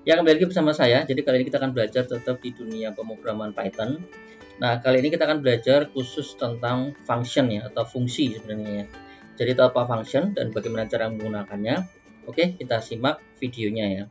Ya, kembali lagi bersama saya. Jadi kali ini kita akan belajar tetap di dunia pemrograman Python. Nah, kali ini kita akan belajar khusus tentang function ya, atau fungsi sebenarnya ya. Jadi itu apa function dan bagaimana cara menggunakannya. Oke, kita simak videonya ya.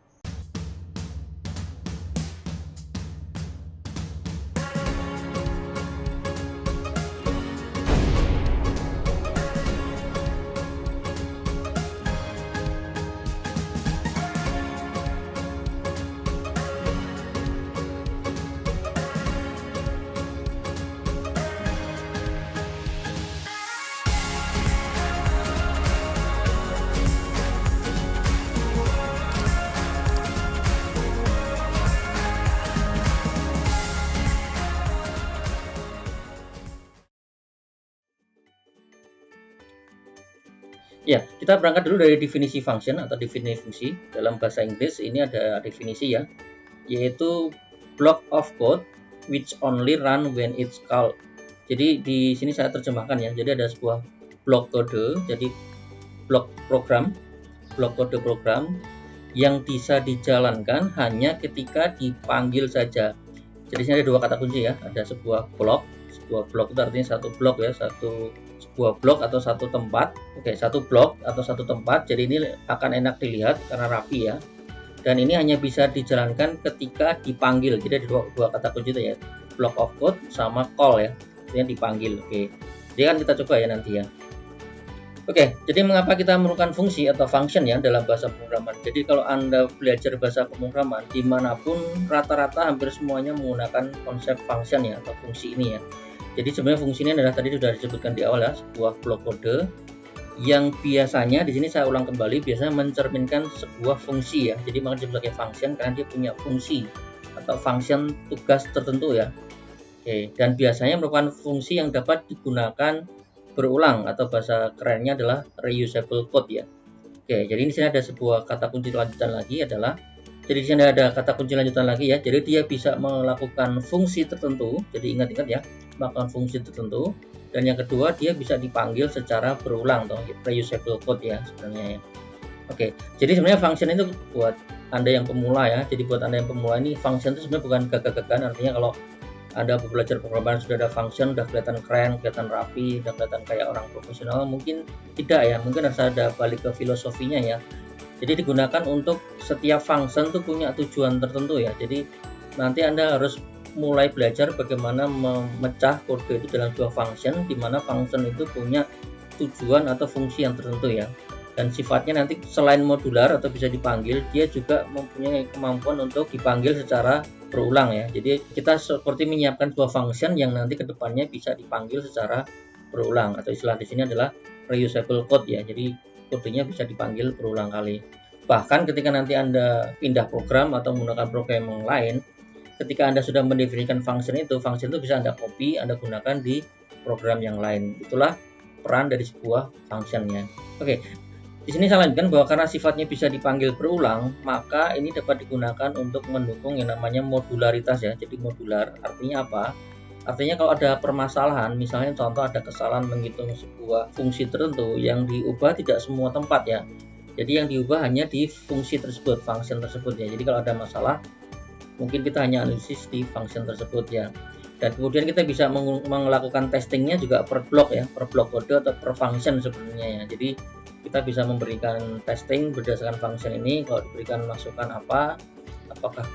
Ya, kita berangkat dulu dari definisi function atau definisi fungsi. Dalam bahasa Inggris ini ada definisi ya, yaitu block of code which only run when it's called. Jadi di sini saya terjemahkan ya. Jadi ada sebuah blok kode, jadi blok kode program yang bisa dijalankan hanya ketika dipanggil saja. Jadi sini ada dua kata kunci ya, ada sebuah blok itu artinya satu blok ya, sebuah blok atau satu tempat. Oke, satu blok atau satu tempat. Jadi ini akan enak dilihat karena rapi ya. Dan ini hanya bisa dijalankan ketika dipanggil. Jadi ada dua kata kunci itu ya, block of code sama call ya, artinya dipanggil. Oke, jadi kan kita coba ya nanti ya. Oke, jadi mengapa kita memerlukan fungsi atau function ya dalam bahasa pemrograman? Jadi kalau Anda belajar bahasa pemrograman, dimanapun rata-rata hampir semuanya menggunakan konsep function ya atau fungsi ini ya. Jadi sebenarnya fungsi ini adalah tadi sudah disebutkan di awal ya, sebuah blok kode yang biasanya di sini saya ulang kembali, biasanya mencerminkan sebuah fungsi ya. Jadi makanya disebut sebagai function karena dia punya fungsi atau function tugas tertentu ya. Oke, dan biasanya merupakan fungsi yang dapat digunakan berulang atau bahasa kerennya adalah reusable code ya. Oke, jadi di sini ada sebuah kata kunci lanjutan lagi adalah, jadi di sini ada kata kunci lanjutan lagi ya. Jadi dia bisa melakukan fungsi tertentu. Jadi ingat-ingat ya, melakukan fungsi tertentu. Dan yang kedua dia bisa dipanggil secara berulang atau reusable code ya sebenarnya ya. Oke, jadi sebenarnya function itu buat Anda yang pemula ya. Jadi buat Anda yang pemula ini function itu sebenarnya bukan gagah-gagahan, artinya kalau Anda belajar pemrograman sudah ada function, udah kelihatan keren, kelihatan rapi, udah kelihatan kayak orang profesional, mungkin tidak ya, mungkin harus ada balik ke filosofinya ya. Jadi digunakan untuk setiap function tuh punya tujuan tertentu ya. Jadi nanti Anda harus mulai belajar bagaimana memecah kode itu dalam sebuah function, di mana function itu punya tujuan atau fungsi yang tertentu ya. Dan sifatnya nanti selain modular atau bisa dipanggil, dia juga mempunyai kemampuan untuk dipanggil secara berulang ya. Jadi kita seperti menyiapkan sebuah function yang nanti kedepannya bisa dipanggil secara berulang, atau istilah di sini adalah reusable code ya. Jadi kodenya bisa dipanggil berulang kali. Bahkan ketika nanti Anda pindah program atau menggunakan program yang lain, ketika Anda sudah mendefinisikan function itu bisa Anda copy, Anda gunakan di program yang lain. Itulah peran dari sebuah function ya. Oke. Di sini saya lanjutkan bahwa karena sifatnya bisa dipanggil berulang, maka ini dapat digunakan untuk mendukung yang namanya modularitas ya. Jadi modular artinya apa? Artinya kalau ada permasalahan, misalnya contoh ada kesalahan menghitung sebuah fungsi tertentu yang diubah tidak semua tempat ya. Jadi yang diubah hanya di fungsi tersebut, function tersebut ya. Jadi kalau ada masalah, mungkin kita hanya analisis di function tersebut ya. Dan kemudian kita bisa melakukan testingnya juga per blok ya, per blok kode atau per function sebenarnya ya. Jadi kita bisa memberikan testing berdasarkan function ini. Kalau diberikan masukan apakah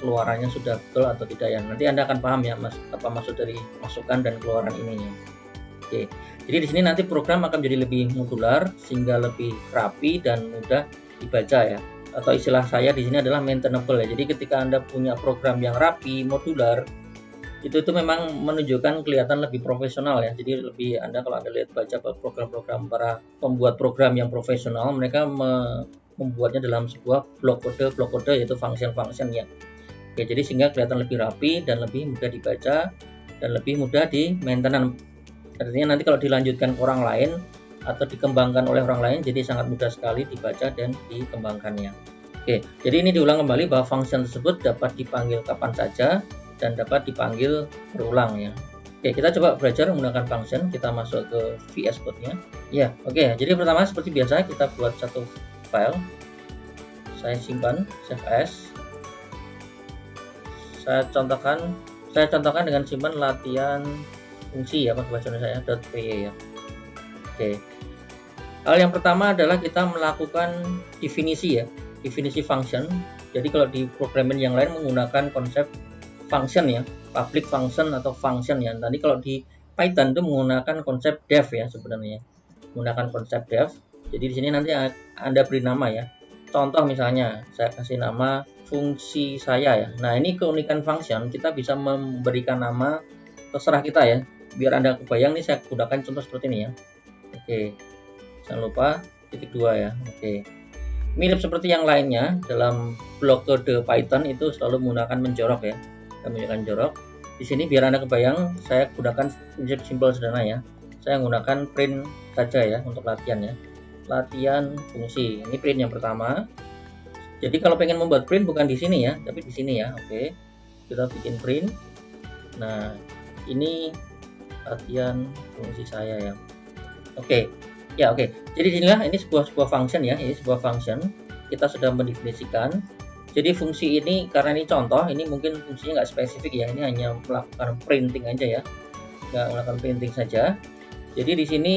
keluarannya sudah betul atau tidak ya. Nanti Anda akan paham ya apa maksud dari masukan dan keluaran ini ya. Oke, jadi di sini nanti program akan menjadi lebih modular sehingga lebih rapi dan mudah dibaca ya. Atau istilah saya di sini adalah maintainable ya. Jadi ketika Anda punya program yang rapi, modular, itu memang menunjukkan kelihatan lebih profesional ya. Jadi lebih Anda kalau Anda lihat baca program-program para pembuat program yang profesional, mereka membuatnya dalam sebuah blok kode yaitu function ya. Oke, jadi sehingga kelihatan lebih rapi dan lebih mudah dibaca dan lebih mudah di maintenance. Artinya nanti kalau dilanjutkan ke orang lain atau dikembangkan oleh orang lain, jadi sangat mudah sekali dibaca dan dikembangkannya. Oke, jadi ini diulang kembali bahwa function tersebut dapat dipanggil kapan saja dan dapat dipanggil berulang ya. Oke, kita coba belajar menggunakan function. Kita masuk ke VS Code-nya. Ya, oke. Jadi pertama seperti biasa kita buat satu file. Saya simpan, save as. Saya contohkan dengan simpan latihan fungsi ya, bahasa Indonesia ya, .py ya. Oke. Hal yang pertama adalah kita melakukan definisi ya, definisi function. Jadi kalau di programming yang lain menggunakan konsep function ya, public function atau function ya. Tadi kalau di Python itu menggunakan konsep def ya sebenarnya. Menggunakan konsep def. Jadi di sini nanti Anda beri nama ya. Contoh misalnya saya kasih nama fungsi saya ya. Nah, ini keunikan function, kita bisa memberikan nama terserah kita ya. Biar Anda kebayang nih, saya gunakan contoh seperti ini ya. Oke. Jangan lupa titik 2 ya. Oke. Mirip seperti yang lainnya, dalam blok kode Python itu selalu menggunakan menjorok ya. Kita menggunakan jorok. Di sini biar Anda kebayang, saya gunakan prinsip simpel sederhana ya. Saya menggunakan print saja ya untuk latihan ya. Latihan fungsi. Ini print yang pertama. Jadi kalau pengen membuat print bukan di sini ya, tapi di sini ya. Oke. Kita bikin print. Nah, ini latihan fungsi saya ya. Oke. Ya, oke. Jadi inilah ini sebuah function ya. Ini sebuah function. Kita sudah mendefinisikan. Jadi fungsi ini karena ini contoh, ini mungkin fungsinya nggak spesifik ya. Ini hanya melakukan printing aja ya. Nggak melakukan printing saja. Jadi di sini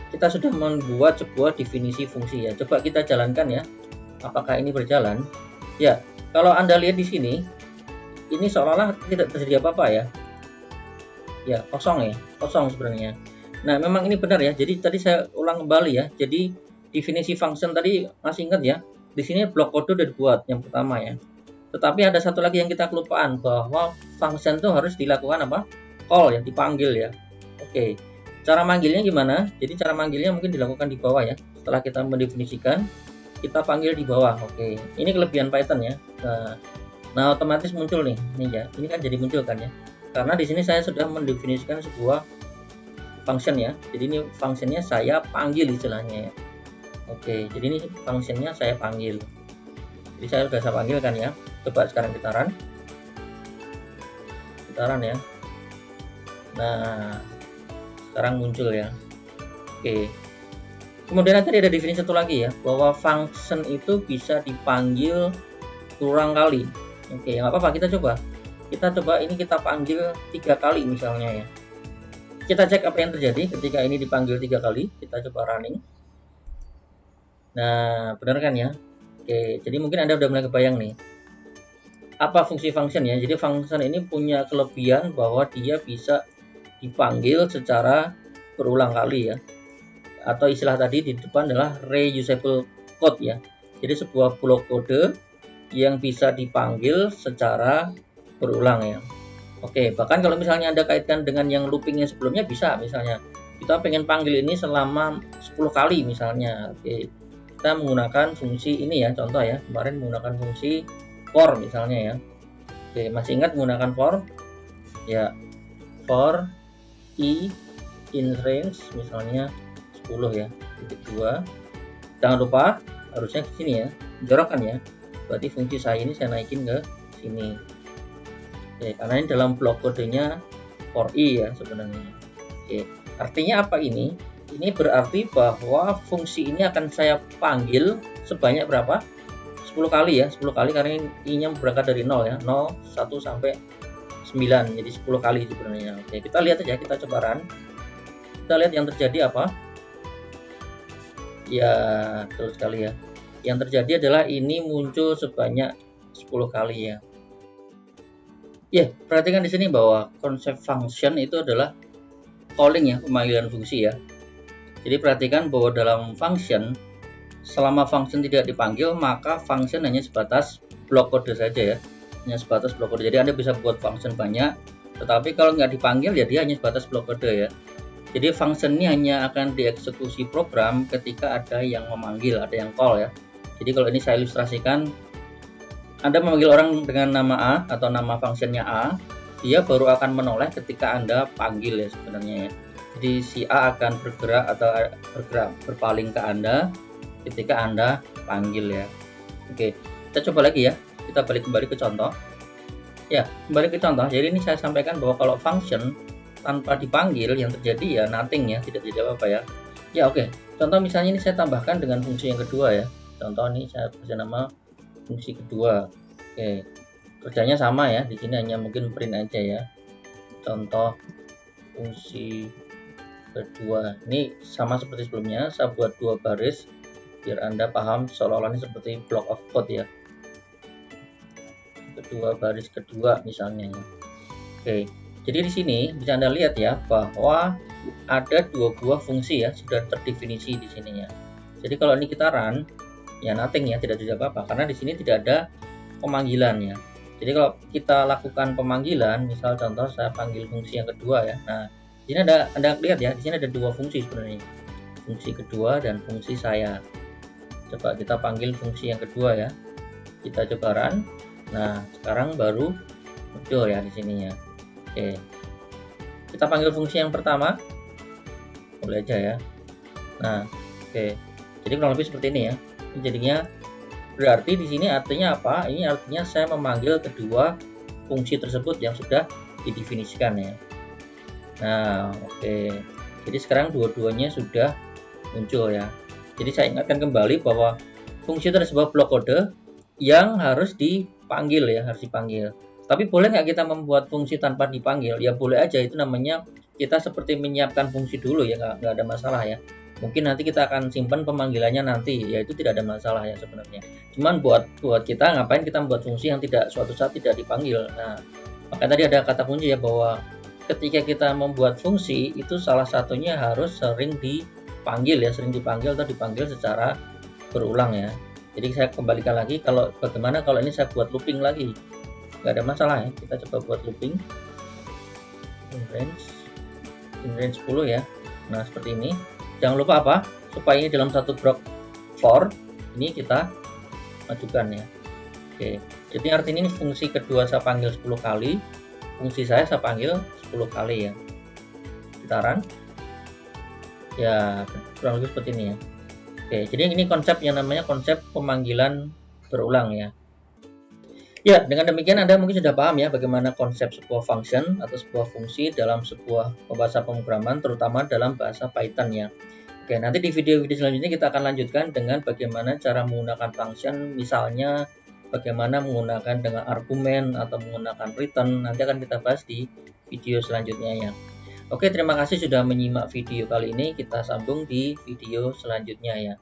kita sudah membuat sebuah definisi fungsi ya. Coba kita jalankan ya. Apakah ini berjalan? Ya, kalau Anda lihat di sini, ini seolah-olah tidak terjadi apa-apa ya. Ya, kosong ya. Kosong sebenarnya. Nah, memang ini benar ya. Jadi tadi saya ulang kembali ya. Jadi definisi function tadi masih ingat ya. Di sini blok kode udah dibuat yang pertama ya. Tetapi ada satu lagi yang kita kelupaan, bahwa function itu harus dilakukan apa? Call ya, dipanggil ya. Oke. Cara manggilnya gimana? Jadi cara manggilnya mungkin dilakukan di bawah ya. Setelah kita mendefinisikan, kita panggil di bawah. Oke. Ini kelebihan Python ya. Nah, otomatis muncul nih. Ini ya. Ini kan jadi muncul kan ya. Karena di sini saya sudah mendefinisikan sebuah function ya. Jadi ini functionnya saya panggil istilahnya ya. Oke, jadi ini functionnya saya panggil. Jadi saya sudah saya panggil kan ya. Coba sekarang kita run. Kita run ya. Nah, sekarang muncul ya. Oke. Kemudian tadi ada definisi satu lagi ya, bahwa function itu bisa dipanggil berulang kali. Oke, nggak apa-apa, kita coba. Kita coba ini kita panggil 3 kali misalnya ya. Kita cek apa yang terjadi ketika ini dipanggil 3 kali. Kita coba running. Nah, benar kan ya? Oke, jadi mungkin Anda udah mulai kebayang nih. Apa fungsi function ya? Jadi function ini punya kelebihan bahwa dia bisa dipanggil secara berulang kali ya. Atau istilah tadi di depan adalah reusable code ya. Jadi sebuah blok kode yang bisa dipanggil secara berulang ya. Oke, bahkan kalau misalnya Anda kaitkan dengan yang loopingnya sebelumnya bisa, misalnya kita pengen panggil ini selama 10 kali misalnya. Oke, kita menggunakan fungsi ini ya, contoh ya, kemarin menggunakan fungsi for misalnya ya. Oke, masih ingat menggunakan for? Ya, for i in range misalnya 10 ya, titik 2. Jangan lupa harusnya ke sini ya, jorokkan ya. Berarti fungsi saya ini saya naikin ke sini. Oke, karena ini dalam blok kodenya for i ya sebenarnya. Oke, artinya apa ini? Ini berarti bahwa fungsi ini akan saya panggil sebanyak berapa? 10 kali ya, 10 kali karena i-nya berangkat dari 0 ya, 0, 1 sampai 9, jadi 10 kali sebenarnya. Oke, kita lihat aja, kita coba run. Kita lihat yang terjadi apa? Ya, betul sekali ya. Yang terjadi adalah ini muncul sebanyak 10 kali ya. Ya, perhatikan di sini bahwa konsep function itu adalah calling ya, pemanggilan fungsi ya. Jadi perhatikan bahwa dalam function, selama function tidak dipanggil, maka function hanya sebatas blok kode saja ya. Hanya sebatas blok kode. Jadi Anda bisa buat function banyak, tetapi kalau nggak dipanggil ya dia hanya sebatas blok kode ya. Jadi function ini hanya akan dieksekusi program ketika ada yang memanggil, ada yang call ya. Jadi kalau ini saya ilustrasikan, Anda memanggil orang dengan nama A atau nama fungsinya A, dia baru akan menoleh ketika Anda panggil ya sebenarnya ya. Jadi si A akan bergerak atau berpaling ke Anda ketika Anda panggil ya. Oke, kita coba lagi ya. Kita balik kembali ke contoh. Ya, kembali ke contoh. Jadi ini saya sampaikan bahwa kalau function tanpa dipanggil yang terjadi ya nothing ya, tidak terjadi apa-apa ya. Ya oke. Contoh misalnya ini saya tambahkan dengan fungsi yang kedua ya. Contoh ini saya kasih nama fungsi kedua. Oke. kerjanya sama ya, di sini hanya mungkin print aja ya. Contoh fungsi kedua ini sama seperti sebelumnya, saya buat 2 baris biar Anda paham seolah-olah ini seperti block of code ya. Kedua baris kedua misalnya ya. Oke, jadi di sini bisa Anda lihat ya bahwa ada 2 buah fungsi ya sudah terdefinisi di sini ya. Jadi kalau ini kita run ya nothing ya, tidak terjadi apa-apa karena di sini tidak ada pemanggilan ya. Jadi kalau kita lakukan pemanggilan, misal contoh saya panggil fungsi yang kedua ya. Nah, di sini Anda lihat ya, di sini ada 2 fungsi sebenarnya. Fungsi kedua dan fungsi saya. Coba kita panggil fungsi yang kedua ya. Kita coba run. Nah, sekarang baru muncul ya di sini ya. Oke. Kita panggil fungsi yang pertama. Boleh aja ya. Nah, oke. Jadi kurang lebih seperti ini ya. Ini jadinya berarti di sini artinya apa? Ini artinya saya memanggil kedua fungsi tersebut yang sudah didefinisikan ya. Nah, oke. Jadi sekarang dua-duanya sudah muncul ya. Jadi saya ingatkan kembali bahwa fungsi itu ada sebuah blok kode yang harus dipanggil ya, harus dipanggil. Tapi boleh nggak kita membuat fungsi tanpa dipanggil? Ya boleh aja, itu namanya kita seperti menyiapkan fungsi dulu ya, nggak ada masalah ya. Mungkin nanti kita akan simpan pemanggilannya nanti, ya itu tidak ada masalah ya sebenarnya. Cuman buat kita ngapain kita membuat fungsi yang tidak suatu saat tidak dipanggil. Nah, maka tadi ada kata kunci ya bahwa ketika kita membuat fungsi itu salah satunya harus sering dipanggil ya, sering dipanggil atau dipanggil secara berulang ya. Jadi saya kembalikan lagi, kalau bagaimana kalau ini saya buat looping lagi, nggak ada masalah ya. Kita coba buat looping in range 10 ya. Nah seperti ini. Jangan lupa apa? Supaya ini dalam satu block for ini kita majukan ya. Oke. Jadi artinya ini fungsi kedua saya panggil 10 kali, fungsi saya panggil 10 kali ya. Kita run. Ya, kurang lebih seperti ini ya. Oke, jadi ini konsep yang namanya konsep pemanggilan berulang ya. Ya, dengan demikian Anda mungkin sudah paham ya bagaimana konsep sebuah function atau sebuah fungsi dalam sebuah bahasa pemrograman, terutama dalam bahasa Python ya. Oke, nanti di video-video selanjutnya kita akan lanjutkan dengan bagaimana cara menggunakan function, misalnya bagaimana menggunakan dengan argumen atau menggunakan return. Nanti akan kita bahas di video selanjutnya ya. Oke, terima kasih sudah menyimak video kali ini. Kita sambung di video selanjutnya ya.